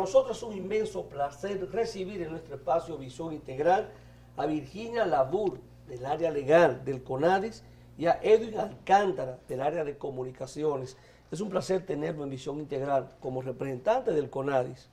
nosotros es un inmenso placer recibir en nuestro espacio Visión Integral a Virginia Labur, del área legal del CONADIS, y a Edwin Alcántara, del área de comunicaciones. Es un placer tenerlo en Visión Integral como representante del CONADIS.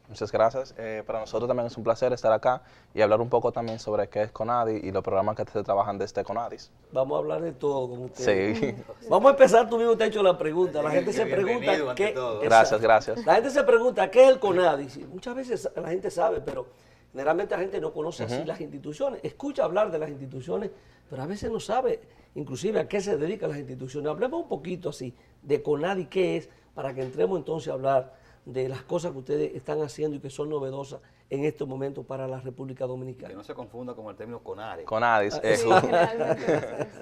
Muchas gracias. Para nosotros también es un placer estar acá y hablar un poco también sobre qué es CONADIS y los programas que se trabajan desde CONADIS. Vamos a hablar de todo con ustedes. Sí. Vamos a empezar, tú mismo te has hecho la pregunta. La gente se pregunta qué... Gracias, gracias. La gente se pregunta qué es el CONADIS. Y muchas veces la gente sabe, pero generalmente la gente no conoce así las instituciones. Escucha hablar de las instituciones, pero a veces no sabe inclusive a qué se dedican las instituciones. Hablemos un poquito así de CONADIS, qué es, para que entremos entonces a hablar de las cosas que ustedes están haciendo y que son novedosas en estos momentos para la República Dominicana. Que no se confunda con el término CONADIS. CONADIS. Sí.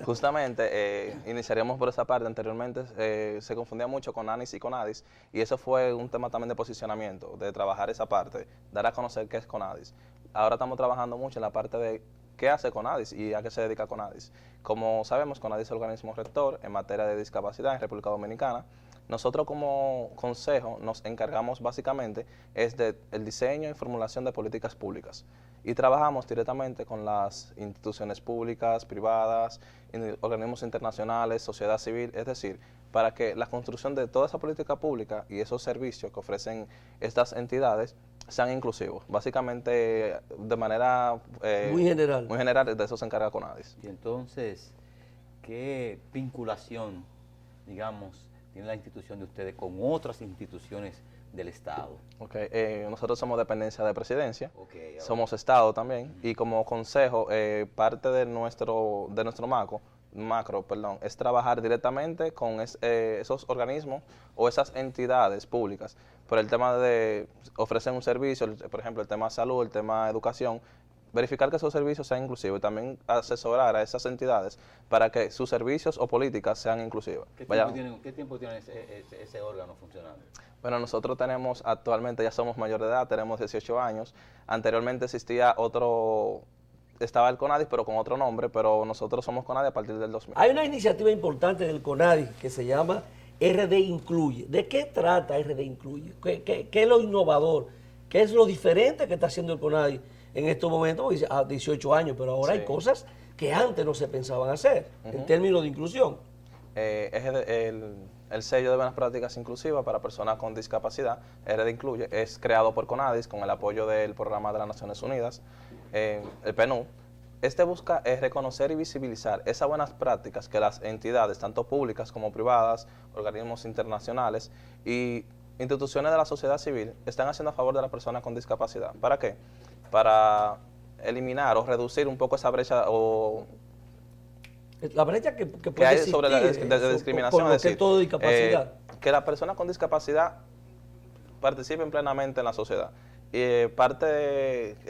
Justamente, iniciaríamos por esa parte. Anteriormente se confundía mucho con ANIS y CONADIS, y eso fue un tema también de posicionamiento, de trabajar esa parte, dar a conocer qué es CONADIS. Ahora estamos trabajando mucho en la parte de qué hace CONADIS y a qué se dedica CONADIS. Como sabemos, CONADIS es el organismo rector en materia de discapacidad en República Dominicana. Nosotros como consejo nos encargamos básicamente es del diseño y formulación de políticas públicas y trabajamos directamente con las instituciones públicas, privadas, organismos internacionales, sociedad civil, es decir, para que la construcción de toda esa política pública y esos servicios que ofrecen estas entidades sean inclusivos. Básicamente, de manera muy general, de eso se encarga CONADIS. Y entonces, ¿qué vinculación, digamos, tiene la institución de ustedes con otras instituciones del Estado? Nosotros somos dependencia de presidencia, somos ahora. Estado también, y como consejo, parte de nuestro macro, es trabajar directamente con esos organismos o esas entidades públicas por el tema de ofrecer un servicio, por ejemplo, el tema de salud, el tema de educación, verificar que esos servicios sean inclusivos y también asesorar a esas entidades para que sus servicios o políticas sean inclusivas. ¿Qué tiempo tiene ese órgano funcionando? Bueno, nosotros tenemos actualmente, ya somos mayor de edad, tenemos 18 años. Anteriormente existía estaba el CONADIS, pero con otro nombre, pero nosotros somos CONADIS a partir del 2000. Hay una iniciativa importante del CONADIS que se llama RD Incluye. ¿De qué trata RD Incluye? ¿Qué es lo innovador? ¿Qué es lo diferente que está haciendo el CONADIS en estos momentos? Porque a 18 años, pero ahora hay cosas que antes no se pensaban hacer en términos de inclusión. El sello de buenas prácticas inclusivas para personas con discapacidad, RD Incluye, es creado por CONADIS con el apoyo del Programa de las Naciones Unidas, el PNUD. Este busca reconocer y visibilizar esas buenas prácticas que las entidades, tanto públicas como privadas, organismos internacionales y instituciones de la sociedad civil, están haciendo a favor de las personas con discapacidad. ¿Para qué? Para eliminar o reducir un poco esa brecha la brecha que puede hay existir sobre la de discriminación, por lo que es todo discapacidad. Que las personas con discapacidad participen plenamente en la sociedad. Y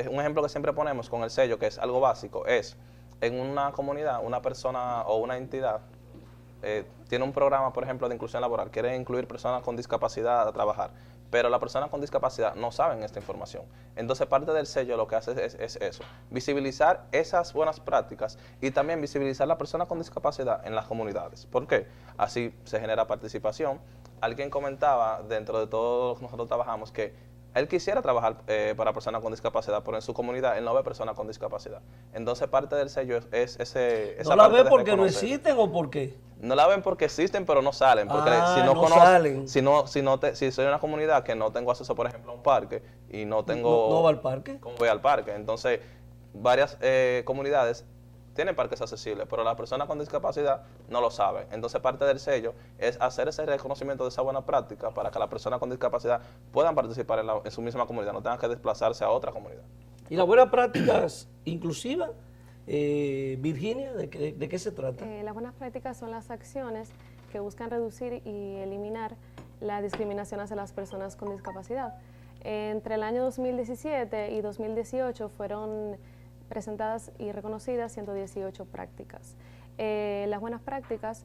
un ejemplo que siempre ponemos con el sello, que es algo básico, es en una comunidad, una persona o una entidad tiene un programa, por ejemplo, de inclusión laboral, quiere incluir personas con discapacidad a trabajar, pero las personas con discapacidad no saben esta información. Entonces, parte del sello lo que hace es eso, visibilizar esas buenas prácticas y también visibilizar a las personas con discapacidad en las comunidades. ¿Por qué? Así se genera participación. Alguien comentaba, dentro de todo lo que nosotros trabajamos, que él quisiera trabajar para personas con discapacidad, pero en su comunidad él no ve personas con discapacidad. Entonces, parte del sello es esa ¿No la parte ve porque no reconocer. existen o por qué? No la ven porque existen, pero no salen. Porque si no, no salen. Si soy una comunidad que no tengo acceso, por ejemplo, a un parque y no tengo... ¿No va al parque? ¿Cómo voy al parque? Entonces, varias comunidades tienen parques accesibles, pero las personas con discapacidad no lo saben. Entonces, parte del sello es hacer ese reconocimiento de esa buena práctica para que las personas con discapacidad puedan participar en su misma comunidad, no tengan que desplazarse a otra comunidad. ¿Y las buenas prácticas inclusivas? Virginia, ¿de qué se trata? Las buenas prácticas son las acciones que buscan reducir y eliminar la discriminación hacia las personas con discapacidad. Entre el año 2017 y 2018 fueron presentadas y reconocidas 118 prácticas. Las buenas prácticas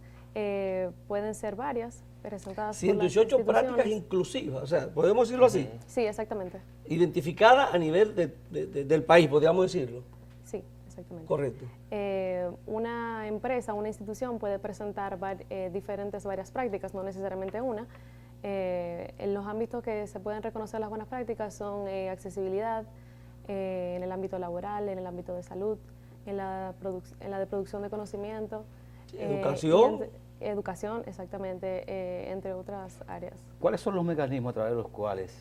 pueden ser varias, presentadas 118 prácticas inclusivas, o sea, ¿podemos decirlo así? Sí, exactamente. Identificadas a nivel del país, podríamos decirlo. Sí, exactamente. Correcto. Una empresa, una institución puede presentar varias prácticas, no necesariamente una, En los ámbitos que se pueden reconocer las buenas prácticas son accesibilidad, en el ámbito laboral, en el ámbito de salud, en la de producción de conocimiento. Educación. Educación, exactamente, entre otras áreas. ¿Cuáles son los mecanismos a través de los cuales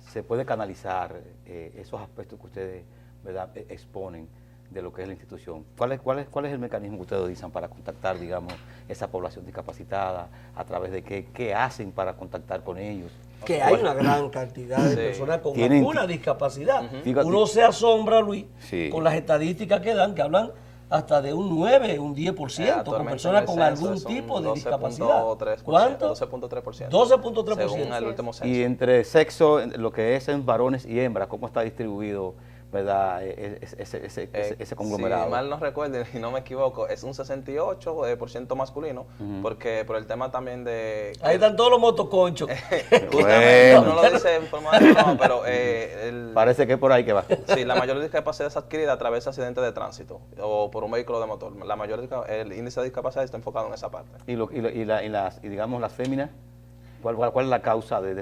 se puede canalizar esos aspectos que ustedes, ¿verdad?, exponen de lo que es la institución? ¿Cuál es el mecanismo que ustedes utilizan para contactar, digamos, esa población discapacitada? ¿A través de qué hacen para contactar con ellos? Que hay una gran cantidad de personas con alguna discapacidad. Uno se asombra, Luis, con las estadísticas que dan, que hablan hasta de un 9, un 10%, con personas con algún tipo de discapacidad. ¿Cuánto? 12.3%. 12.3%. Según el último censo. Y entre sexo, lo que es en varones y hembras, ¿cómo está distribuido, verdad, ese conglomerado? Si mal no recuerdo y no me equivoco, es un 68% masculino, porque por el tema también de... Ahí están todos los motoconchos. Justamente, no lo dice en forma de broma, pero... parece que es por ahí que va. Sí, la mayor discapacidad es adquirida a través de accidentes de tránsito o por un vehículo de motor. El índice de discapacidad está enfocado en esa parte. Y digamos, las féminas, ¿cuál es la causa de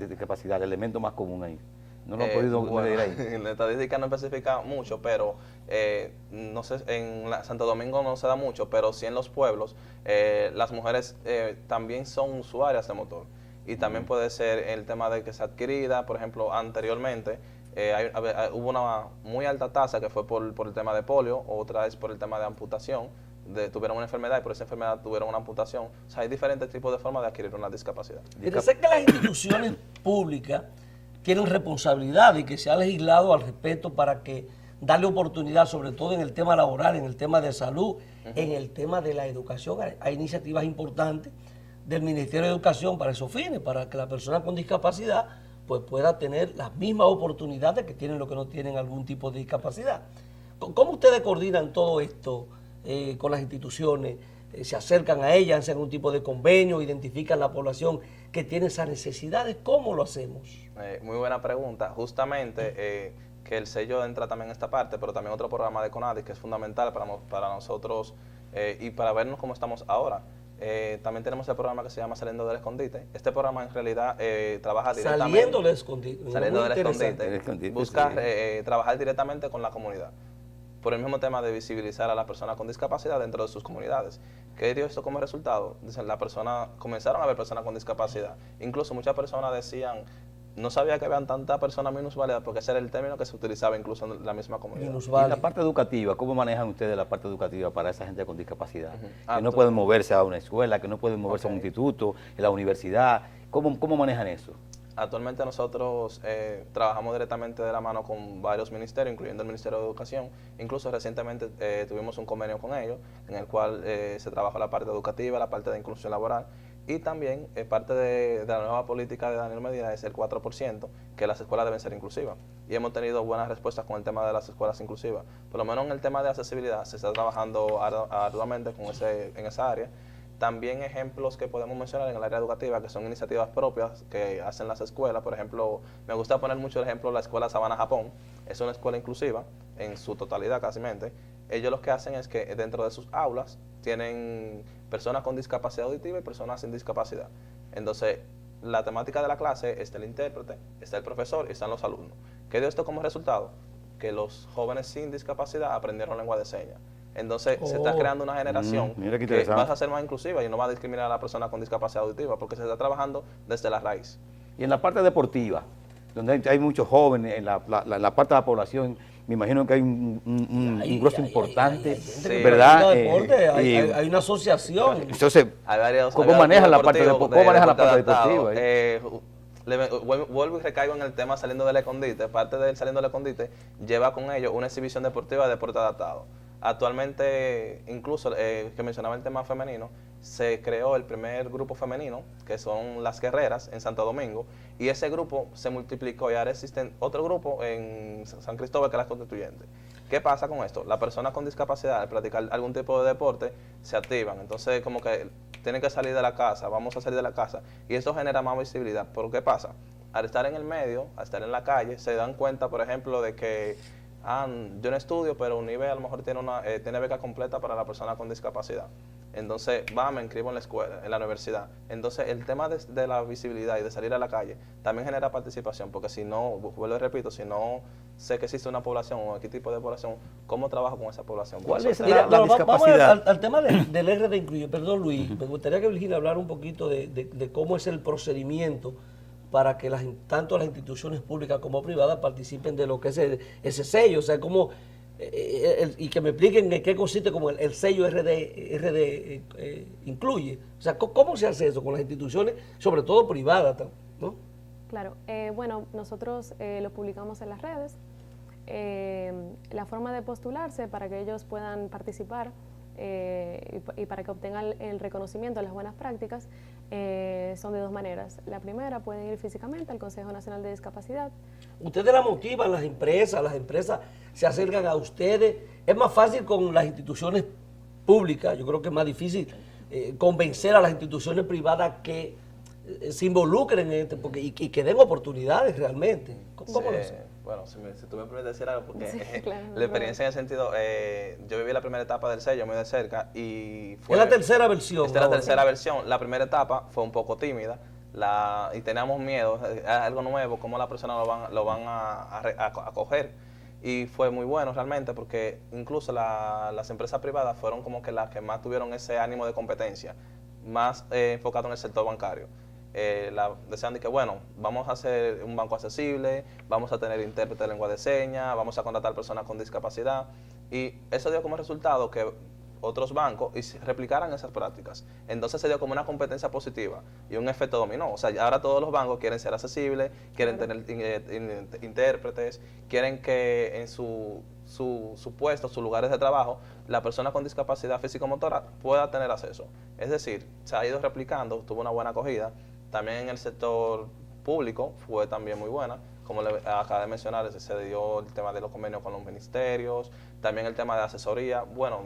discapacidad, el elemento más común ahí? No lo han podido medir ahí. La estadística no especifica mucho, pero no sé, Santo Domingo no se da mucho, pero sí en los pueblos las mujeres también son usuarias de motor. Y también puede ser el tema de que sea adquirida, por ejemplo, anteriormente hubo una muy alta tasa que fue por el tema de polio, otra es por el tema de amputación, tuvieron una enfermedad y por esa enfermedad tuvieron una amputación. O sea, hay diferentes tipos de formas de adquirir una discapacidad. Sé que las instituciones públicas tienen responsabilidad y que se ha legislado al respecto para que darle oportunidad, sobre todo en el tema laboral, en el tema de salud, en el tema de la educación. Hay iniciativas importantes del Ministerio de Educación para esos fines, para que la persona con discapacidad pues pueda tener las mismas oportunidades que tienen los que no tienen algún tipo de discapacidad. ¿Cómo ustedes coordinan todo esto con las instituciones? ¿Se acercan a ellas, hacen algún tipo de convenio, identifican la población que tiene esas necesidades? ¿Cómo lo hacemos? Muy buena pregunta. Justamente que el sello entra también en esta parte, pero también otro programa de CONADIS que es fundamental para nosotros y para vernos cómo estamos ahora. También tenemos el programa que se llama Saliendo del Escondite. Este programa en realidad trabaja directamente... Saliendo del Escondite. Saliendo del Escondite. Busca trabajar directamente con la comunidad, por el mismo tema de visibilizar a la persona con discapacidad dentro de sus comunidades. ¿Qué dio esto como resultado? Comenzaron a ver personas con discapacidad. Incluso muchas personas decían, no sabía que habían tantas personas minusválidas, porque ese era el término que se utilizaba incluso en la misma comunidad. Y la parte educativa, ¿cómo manejan ustedes la parte educativa para esa gente con discapacidad? Que no pueden moverse a una escuela, que no pueden moverse a un instituto, en la universidad. ¿Cómo manejan eso? Actualmente nosotros trabajamos directamente de la mano con varios ministerios, incluyendo el Ministerio de Educación. Incluso recientemente tuvimos un convenio con ellos, en el cual se trabaja la parte educativa, la parte de inclusión laboral, y también parte de la nueva política de Danilo Medina es el 4%, que las escuelas deben ser inclusivas. Y hemos tenido buenas respuestas con el tema de las escuelas inclusivas. Por lo menos en el tema de accesibilidad se está trabajando arduamente en esa área. También ejemplos que podemos mencionar en el área educativa, que son iniciativas propias que hacen las escuelas. Por ejemplo, me gusta poner mucho el ejemplo de la escuela Sabana Japón. Es una escuela inclusiva en su totalidad casi. Ellos lo que hacen es que dentro de sus aulas tienen personas con discapacidad auditiva y personas sin discapacidad. Entonces, la temática de la clase está el intérprete, está el profesor y están los alumnos. ¿Qué dio esto como resultado? Que los jóvenes sin discapacidad aprendieron lengua de señas. Entonces se está creando una generación que va a ser más inclusiva y no va a discriminar a la persona con discapacidad auditiva, porque se está trabajando desde la raíz. Y en la parte deportiva, donde hay muchos jóvenes, en la parte de la población, me imagino que hay un grueso importante, ¿verdad? Hay una asociación. Entonces, ¿cómo manejan la parte deportiva? Vuelvo y recaigo en el tema Saliendo del Escondite. Parte del Saliendo del Escondite lleva con ello una exhibición deportiva de deporte adaptado. Actualmente, incluso que mencionaba el tema femenino, se creó el primer grupo femenino, que son las guerreras en Santo Domingo, y ese grupo se multiplicó y ahora existe otro grupo en San Cristóbal, que es las Constituyentes. ¿Qué pasa con esto? Las personas con discapacidad, al practicar algún tipo de deporte, se activan. Entonces, como que tienen que salir de la casa, vamos a salir de la casa, y eso genera más visibilidad. ¿Pero qué pasa? Al estar en el medio, al estar en la calle, se dan cuenta, por ejemplo, de que yo no estudio, pero UNIBE a lo mejor tiene beca completa para la persona con discapacidad. Entonces, me inscribo en la escuela, en la universidad. Entonces, el tema de la visibilidad y de salir a la calle también genera participación, porque si no, vuelvo y repito, si no sé que existe una población o qué tipo de población, ¿cómo trabajo con esa población? ¿Cuál es Mira, la vamos discapacidad? al tema del RD Incluye. Perdón, Luis, me gustaría que Virginia hablara un poquito de cómo es el procedimiento para que tanto las instituciones públicas como privadas participen de lo que es ese sello, o sea, cómo, y que me expliquen en qué consiste como el sello RD Incluye. O sea, ¿cómo se hace eso con las instituciones, sobre todo privadas, ¿no? Claro, bueno, nosotros lo publicamos en las redes. La forma de postularse para que ellos puedan participar y para que obtengan el reconocimiento de las buenas prácticas son de dos maneras. La primera, pueden ir físicamente al Consejo Nacional de Discapacidad. Ustedes la motivan, las empresas se acercan a ustedes. Es más fácil con las instituciones públicas, yo creo que es más difícil convencer a las instituciones privadas que se involucren en y que den oportunidades realmente. ¿Cómo lo hacen? Bueno, si tú me permites decir algo, porque Sí, claro, la experiencia en el sentido, yo viví la primera etapa del sello muy de cerca y fue... Es la tercera versión. Esta es la ahora. tercera versión. La primera etapa fue un poco tímida y teníamos miedo, es algo nuevo, cómo las personas lo van a coger. Y fue muy bueno realmente porque incluso las empresas privadas fueron como que las que más tuvieron ese ánimo de competencia, más enfocado en el sector bancario. Decían de que, bueno, vamos a hacer un banco accesible, vamos a tener intérprete de lengua de señas, vamos a contratar personas con discapacidad. Y eso dio como resultado que otros bancos replicaran esas prácticas. Entonces se dio como una competencia positiva y un efecto dominó. O sea, ahora todos los bancos quieren ser accesibles, quieren tener intérpretes, quieren que en su puesto, sus lugares de trabajo, la persona con discapacidad físico-motora pueda tener acceso. Es decir, se ha ido replicando, tuvo una buena acogida. También en el sector público fue también muy buena. Como acaba de mencionar, se dio el tema de los convenios con los ministerios, también el tema de asesoría. Bueno,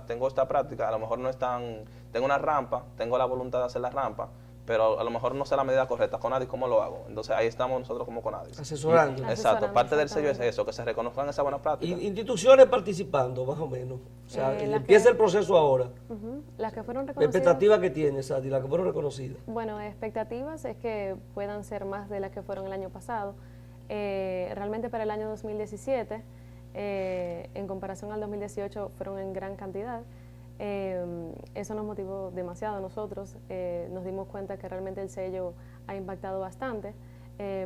tengo esta práctica, a lo mejor no es tan... Tengo una rampa, tengo la voluntad de hacer la rampa, pero a lo mejor no sé la medida correcta. CONADIS, ¿cómo lo hago? Entonces ahí estamos nosotros como CONADIS. Asesorando. Exacto, parte del sello es eso, que se reconozcan esa buena práctica. Instituciones participando, más o menos. O sea, empieza el proceso ahora. Las que fueron ¿La reconocidas. expectativa que tiene, Sadi, las que fueron reconocidas? Bueno, expectativas es que puedan ser más de las que fueron el año pasado. Realmente para el año 2017, en comparación al 2018, fueron en gran cantidad. Eso nos motivó demasiado a nosotros. Nos dimos cuenta que realmente el sello ha impactado bastante,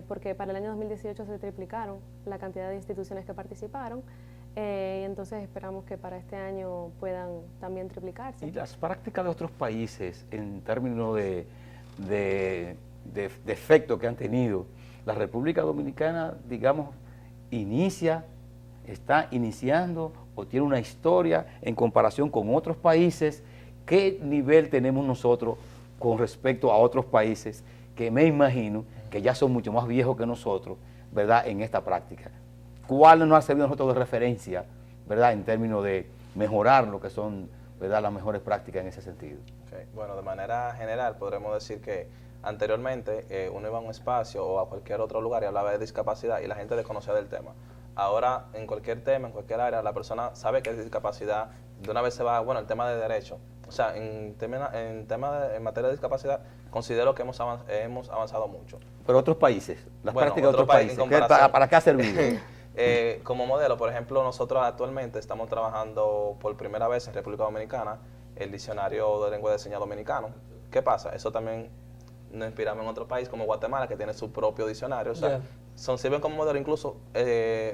porque para el año 2018 se triplicaron la cantidad de instituciones que participaron. Y entonces esperamos que para este año puedan también triplicarse. Y las prácticas de otros países en términos de efecto que han tenido, la República Dominicana, digamos, está iniciando o tiene una historia en comparación con otros países. ¿Qué nivel tenemos nosotros con respecto a otros países que me imagino que ya son mucho más viejos que nosotros, ¿verdad?, en esta práctica? ¿Cuál nos ha servido a nosotros de referencia, ¿verdad?, en términos de mejorar lo que son, ¿verdad?, las mejores prácticas en ese sentido? Okay. Bueno, de manera general podremos decir que anteriormente uno iba a un espacio o a cualquier otro lugar y hablaba de discapacidad y la gente desconocía del tema. Ahora, en cualquier tema, en cualquier área, la persona sabe que es discapacidad, de una vez se va, bueno, el tema de derecho. O sea, en materia de discapacidad, considero que hemos avanzado mucho. Pero otros países, las Bueno, prácticas de otros países, ¿para qué ha servido? Como modelo, por ejemplo, nosotros actualmente estamos trabajando por primera vez en República Dominicana el diccionario de lengua de señas dominicano. ¿Qué pasa? Eso también nos inspiramos en otro país como Guatemala, que tiene su propio diccionario. O sea, sirven como modelo. Incluso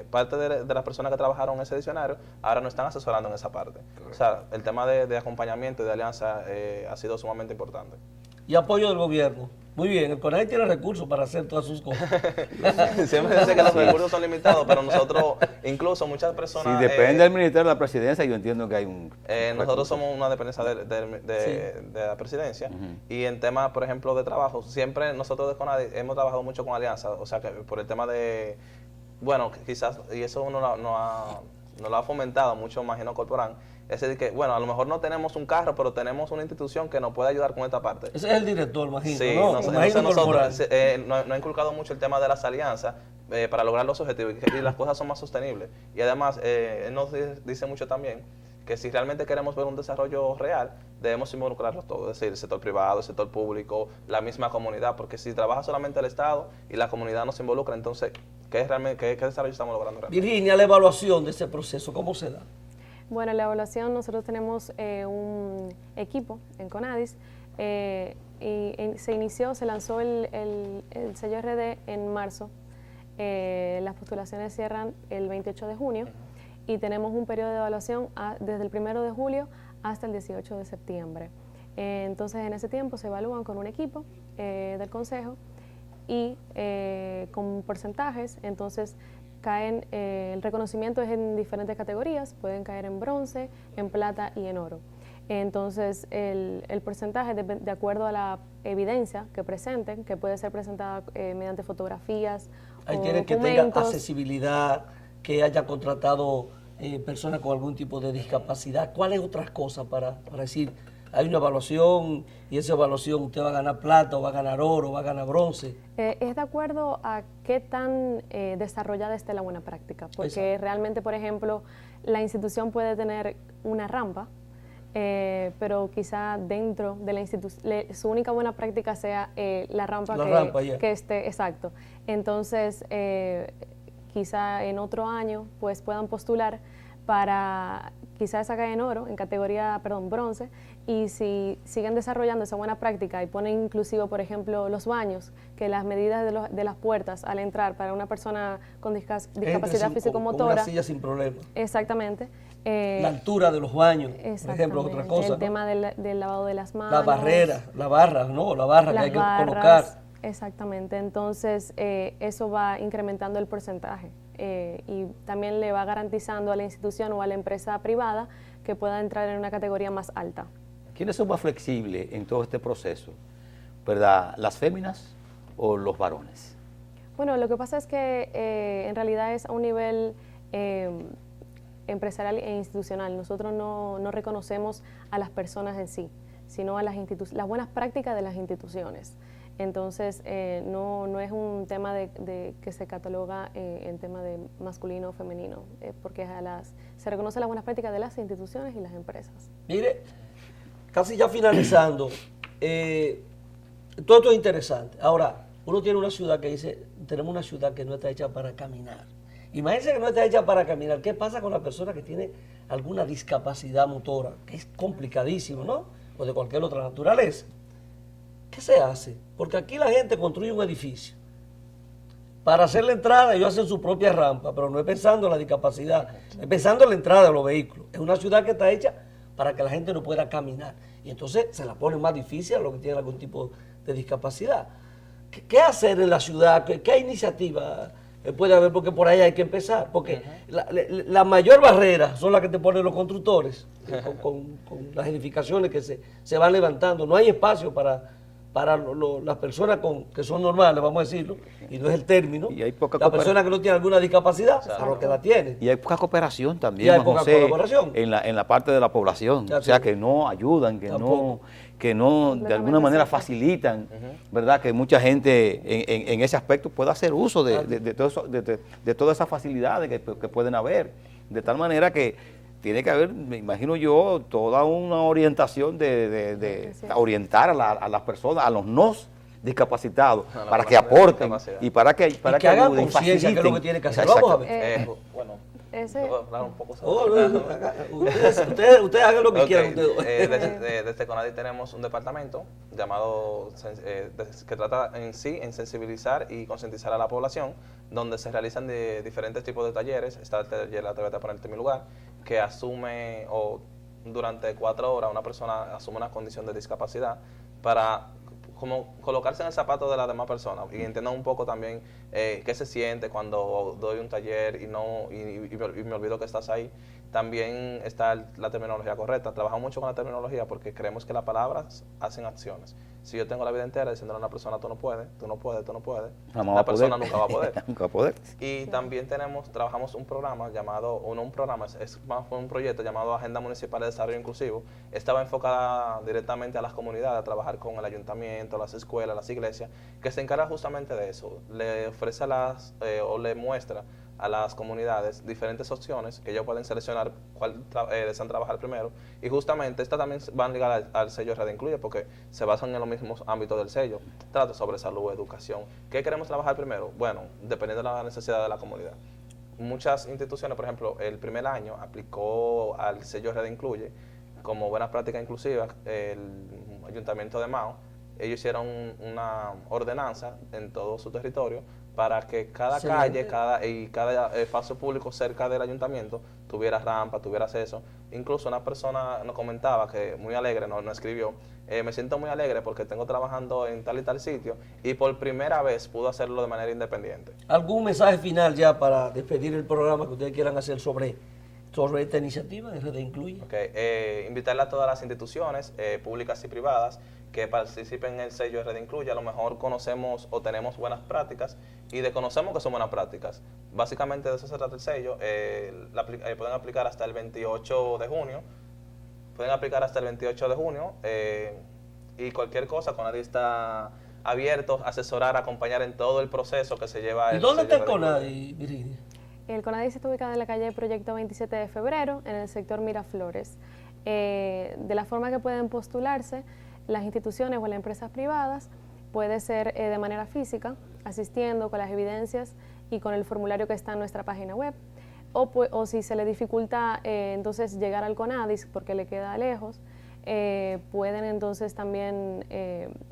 parte de las personas que trabajaron en ese diccionario ahora nos están asesorando en esa parte. Correcto. O sea, el tema de acompañamiento y de alianza ha sido sumamente importante. Y apoyo del gobierno. Muy bien, el CONADIS tiene recursos para hacer todas sus cosas. Siempre dice que los recursos son limitados, pero nosotros, incluso muchas personas... Si depende del Ministerio de la Presidencia, yo entiendo que hay un... nosotros somos una dependencia de la Presidencia y en temas, por ejemplo, de trabajo, siempre nosotros de CONADIS hemos trabajado mucho con alianzas, o sea, que por el tema de... Bueno, quizás, y eso uno nos lo ha fomentado mucho, imagino, Corporán. Es decir, que, bueno, a lo mejor no tenemos un carro, pero tenemos una institución que nos puede ayudar con esta parte. Ese es el director, imagino, sí, ¿no? Nosotros nos ha inculcado mucho el tema de las alianzas para lograr los objetivos y las cosas son más sostenibles. Y además, él nos dice mucho también que si realmente queremos ver un desarrollo real, debemos involucrarlo todo, es decir, el sector privado, el sector público, la misma comunidad, porque si trabaja solamente el Estado y la comunidad no se involucra, entonces, ¿qué desarrollo estamos logrando realmente? Virginia, la evaluación de ese proceso, ¿cómo se da? Bueno, en la evaluación nosotros tenemos un equipo en CONADIS se lanzó el sello RD en marzo. Las postulaciones cierran el 28 de junio y tenemos un periodo de evaluación desde el 1 de julio hasta el 18 de septiembre. Entonces, en ese tiempo se evalúan con un equipo del consejo y con porcentajes. Entonces, el reconocimiento es en diferentes categorías, pueden caer en bronce, en plata y en oro. Entonces, el porcentaje, de acuerdo a la evidencia que presenten, que puede ser presentada mediante fotografías Ahí o tienen que tenga documentos. accesibilidad, que haya contratado personas con algún tipo de discapacidad. ¿Cuáles otras cosas para decir, hay una evaluación y esa evaluación usted va a ganar plata o va a ganar oro o va a ganar bronce? Es de acuerdo a qué tan desarrollada esté la buena práctica, porque realmente, por ejemplo, la institución puede tener una rampa, pero quizá dentro de la institución su única buena práctica sea la rampa que esté, exacto. Entonces, quizá en otro año pues puedan postular para quizá esa cae en oro, en categoría, bronce, y si siguen desarrollando esa buena práctica y ponen inclusive, por ejemplo, los baños, que las medidas de las puertas al entrar para una persona con discapacidad físico-motora. Con una silla sin problema. Exactamente. La altura de los baños, por ejemplo, es otra cosa. El tema del lavado de las manos. La barrera, la barra que hay que colocar. Exactamente, entonces eso va incrementando el porcentaje y también le va garantizando a la institución o a la empresa privada que pueda entrar en una categoría más alta. ¿Quiénes son más flexibles en todo este proceso? ¿Verdad? ¿Las féminas o los varones? Bueno, lo que pasa es que en realidad es a un nivel empresarial e institucional. Nosotros no reconocemos a las personas en sí, sino a las buenas prácticas de las instituciones. Entonces, no es un tema de que se cataloga en tema de masculino o femenino, porque se reconoce las buenas prácticas de las instituciones y las empresas. Mire, casi ya finalizando, todo esto es interesante. Ahora, uno tiene una ciudad que dice, tenemos una ciudad que no está hecha para caminar. Imagínense que no está hecha para caminar. ¿Qué pasa con la persona que tiene alguna discapacidad motora? Que es complicadísimo, ¿no? O de cualquier otra naturaleza. ¿Qué se hace? Porque aquí la gente construye un edificio. Para hacer la entrada ellos hacen su propia rampa, pero no es pensando en la discapacidad, es pensando en la entrada de los vehículos. Es una ciudad que está hecha para que la gente no pueda caminar. Y entonces se la pone más difícil a los que tienen algún tipo de discapacidad. ¿Qué hacer en la ciudad? ¿Qué iniciativa puede haber? Porque por ahí hay que empezar. Porque la mayor barrera son las que te ponen los constructores con las edificaciones que se van levantando. No hay espacio para las personas que son normales, vamos a decirlo, y no es el término, y hay poca las personas que no tienen alguna discapacidad, Claro. a los que la tienen. Y hay poca cooperación también, Y hay Juan poca José, colaboración. en la parte de la población. Ya O sea, tú. que no ayudan, que no de alguna manera facilitan, ¿verdad? Que mucha gente en ese aspecto pueda hacer uso de todas esas facilidades que pueden haber. De tal manera que tiene que haber, me imagino yo, toda una orientación de orientar a las personas, a los no discapacitados, para que aporten y para que hagan ayuden, conciencia que es lo que faciliten. tiene que hacer. Vamos a ver. Bueno, Ese- puedo hablar un poco Oh, sobre ustedes hagan lo que Ok, quieran. Ustedes. desde CONADIS tenemos un departamento llamado que trata en sensibilizar y concientizar a la población, donde se realizan diferentes tipos de talleres. Está el taller Atrévete a ponerte en mi lugar, que asume durante 4 horas una persona asume una condición de discapacidad para como colocarse en el zapato de las demás personas y entender un poco también qué se siente cuando doy un taller y me olvido que estás ahí. También está la terminología correcta. Trabajamos mucho con la terminología porque creemos que las palabras hacen acciones. Si yo tengo la vida entera diciéndole a una persona, tú no puedes, tú no puedes, tú no puedes, Jamás va la a poder. persona nunca va a poder. Nunca va a poder. Y también trabajamos un programa llamado, es más un proyecto llamado Agenda Municipal de Desarrollo Inclusivo. Estaba enfocada directamente a las comunidades, a trabajar con el ayuntamiento, las escuelas, las iglesias, que se encarga justamente de eso. Le ofrece o le muestra a las comunidades diferentes opciones que ellos pueden seleccionar cuál desean trabajar primero. Y justamente estas también van ligadas al sello Red Incluye porque se basan en los mismos ámbitos del sello. Trata sobre salud, educación. ¿Qué queremos trabajar primero? Bueno, dependiendo de la necesidad de la comunidad. Muchas instituciones, por ejemplo, el primer año aplicó al sello Red Incluye como buenas prácticas inclusivas el Ayuntamiento de Mao. Ellos hicieron una ordenanza en todo su territorio para que cada Excelente. calle, cada espacio público cerca del ayuntamiento tuviera rampa, tuviera acceso. Incluso una persona nos comentaba que muy alegre, nos escribió, me siento muy alegre porque tengo trabajando en tal y tal sitio y por primera vez pudo hacerlo de manera independiente. ¿Algún mensaje final ya para despedir el programa que ustedes quieran hacer sobre esta iniciativa de Red Incluye? Okay. Invitarle a todas las instituciones públicas y privadas que participen en el sello Red Incluye. A lo mejor conocemos o tenemos buenas prácticas y desconocemos que son buenas prácticas. Básicamente de eso se trata el sello. Pueden aplicar hasta el 28 de junio. Pueden aplicar hasta el 28 de junio y cualquier cosa, CONADI está abierto a asesorar, a acompañar en todo el proceso que se lleva. ¿Y dónde está el CONADI, Virginia? El CONADI está ubicado en la calle Proyecto 27 de Febrero, en el sector Miraflores. De la forma que pueden postularse las instituciones o las empresas privadas, puede ser de manera física, asistiendo con las evidencias y con el formulario que está en nuestra página web, o si se le dificulta entonces llegar al CONADI porque le queda lejos, pueden entonces también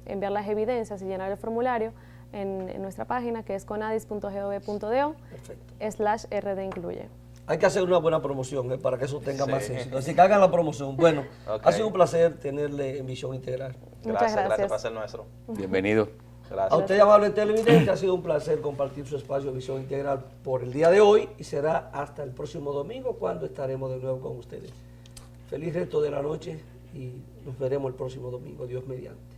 enviar las evidencias y llenar el formulario en nuestra página, que es conadis.gov.do/RD Incluye. Hay que hacer una buena promoción para que eso tenga más éxito. Así que hagan la promoción. Bueno, ha sido un placer tenerle en Visión Integral. Muchas Gracias por ser nuestro. Bienvenido. Gracias. A usted, amable televidente, ha sido un placer compartir su espacio Visión Integral por el día de hoy y será hasta el próximo domingo cuando estaremos de nuevo con ustedes. Feliz resto de la noche y nos veremos el próximo domingo. Dios mediante.